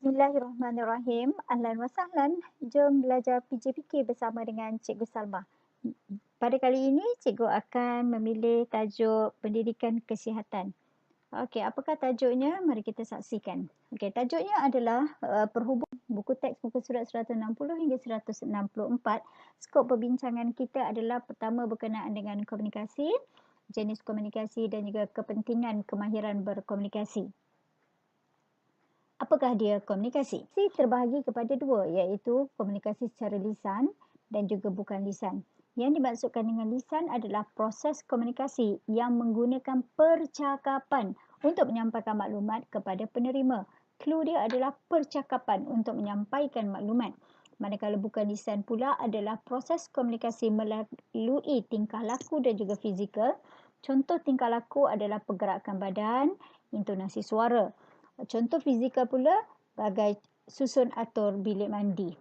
Bismillahirrahmanirrahim. Ahlan wa sahlan. Jom belajar PJPK bersama dengan Cikgu Salma. Pada kali ini, Cikgu akan memilih tajuk pendidikan kesihatan. Okey, apakah tajuknya? Mari kita saksikan. Okey, tajuknya adalah perhubung buku teks muka surat 160 hingga 164. Skop perbincangan kita adalah pertama berkenaan dengan komunikasi, jenis komunikasi dan juga kepentingan kemahiran berkomunikasi. Apakah dia komunikasi? Terbahagi kepada dua, iaitu komunikasi secara lisan dan juga bukan lisan. Yang dimaksudkan dengan lisan adalah proses komunikasi yang menggunakan percakapan untuk menyampaikan maklumat kepada penerima. Clue dia adalah percakapan untuk menyampaikan maklumat. Manakala bukan lisan pula adalah proses komunikasi melalui tingkah laku dan juga fizikal. Contoh tingkah laku adalah pergerakan badan, intonasi suara. Contoh fizikal pula bagai susun atur bilik mandi.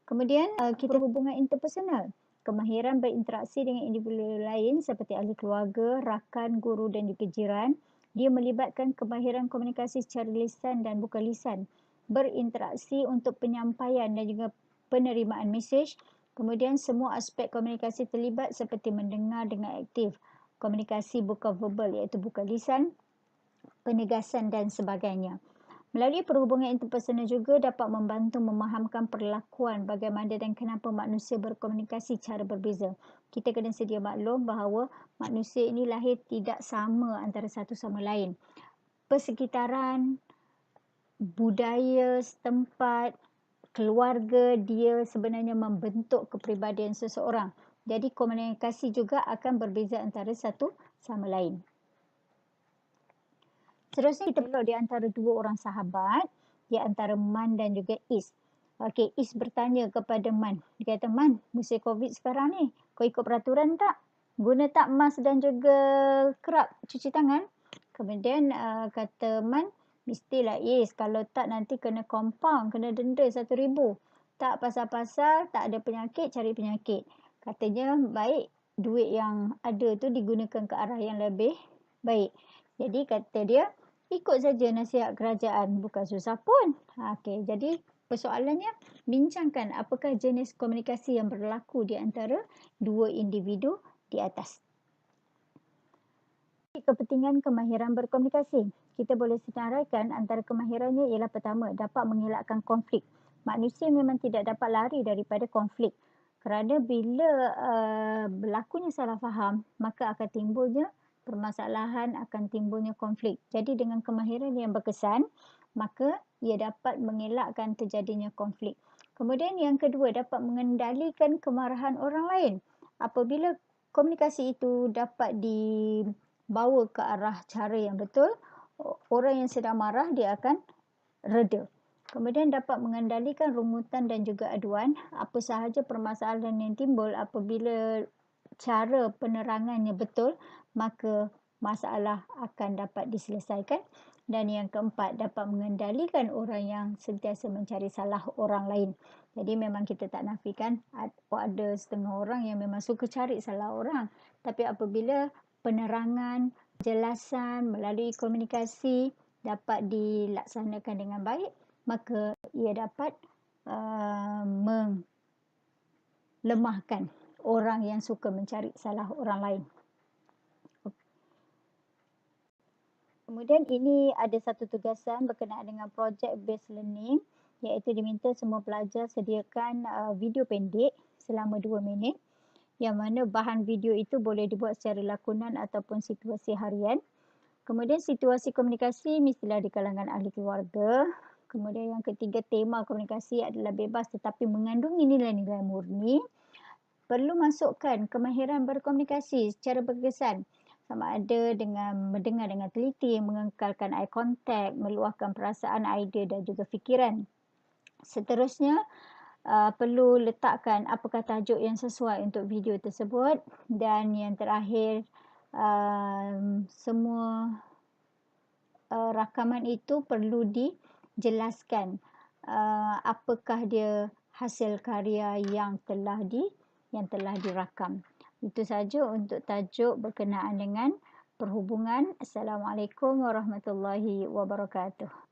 Kemudian kita hubungan interpersonal. Kemahiran berinteraksi dengan individu lain seperti ahli keluarga, rakan, guru dan juga jiran. Dia melibatkan kemahiran komunikasi secara lisan dan bukan lisan. Berinteraksi untuk penyampaian dan juga penerimaan mesej. Kemudian semua aspek komunikasi terlibat seperti mendengar dengan aktif. Komunikasi bukan verbal iaitu bukan lisan. Penegasan dan sebagainya. Melalui perhubungan interpersonal juga dapat membantu memahamkan perlakuan bagaimana dan kenapa manusia berkomunikasi cara berbeza. Kita kena sedia maklum bahawa manusia ini lahir tidak sama antara satu sama lain. Persekitaran, budaya setempat, keluarga dia sebenarnya membentuk kepribadian seseorang. Jadi komunikasi juga akan berbeza antara satu sama lain. Seterusnya kita berdialog di antara dua orang sahabat, di antara Man dan juga Is. Okey, Is bertanya kepada Man. Dia kata, Man, musim COVID sekarang ni, kau ikut peraturan tak? Guna tak mask dan juga kerap cuci tangan? Kemudian kata Man, mestilah Is, kalau tak nanti kena compound, kena denda 1,000. Tak pasal-pasal, tak ada penyakit, cari penyakit. Katanya, baik duit yang ada tu digunakan ke arah yang lebih baik. Jadi kata dia, ikut saja nasihat kerajaan, bukan susah pun. Okey, jadi persoalannya, bincangkan apakah jenis komunikasi yang berlaku di antara dua individu di atas. Kepentingan kemahiran berkomunikasi. Kita boleh senaraikan antara kemahirannya ialah pertama, dapat mengelakkan konflik. Manusia memang tidak dapat lari daripada konflik. Kerana bila berlakunya salah faham, maka akan timbulnya permasalahan, akan timbulnya konflik. Jadi dengan kemahiran yang berkesan, maka ia dapat mengelakkan terjadinya konflik. Kemudian yang kedua, dapat mengendalikan kemarahan orang lain. Apabila komunikasi itu dapat dibawa ke arah cara yang betul, orang yang sedang marah dia akan reda. Kemudian dapat mengendalikan rungutan dan juga aduan. Apa sahaja permasalahan yang timbul apabila cara penerangannya betul, maka masalah akan dapat diselesaikan. Dan yang keempat, dapat mengendalikan orang yang sentiasa mencari salah orang lain. Jadi memang kita tak nafikan ada setengah orang yang memang suka cari salah orang. Tapi apabila penerangan, penjelasan melalui komunikasi dapat dilaksanakan dengan baik, maka ia dapat melemahkan orang yang suka mencari salah orang lain. Kemudian ini ada satu tugasan berkenaan dengan project based learning, iaitu diminta semua pelajar sediakan video pendek selama 2 minit, yang mana bahan video itu boleh dibuat secara lakonan ataupun situasi harian. Kemudian situasi komunikasi mestilah di kalangan ahli keluarga. Kemudian yang ketiga, tema komunikasi adalah bebas tetapi mengandungi nilai-nilai murni. Perlu masukkan kemahiran berkomunikasi secara berkesan, sama ada dengan mendengar dengan teliti, mengekalkan eye contact, meluahkan perasaan, idea dan juga fikiran. Seterusnya, perlu letakkan apakah tajuk yang sesuai untuk video tersebut. Dan yang terakhir, semua rakaman itu perlu dijelaskan apakah dia hasil karya yang telah dirakam. Itu saja untuk tajuk berkenaan dengan perhubungan. Assalamualaikum warahmatullahi wabarakatuh.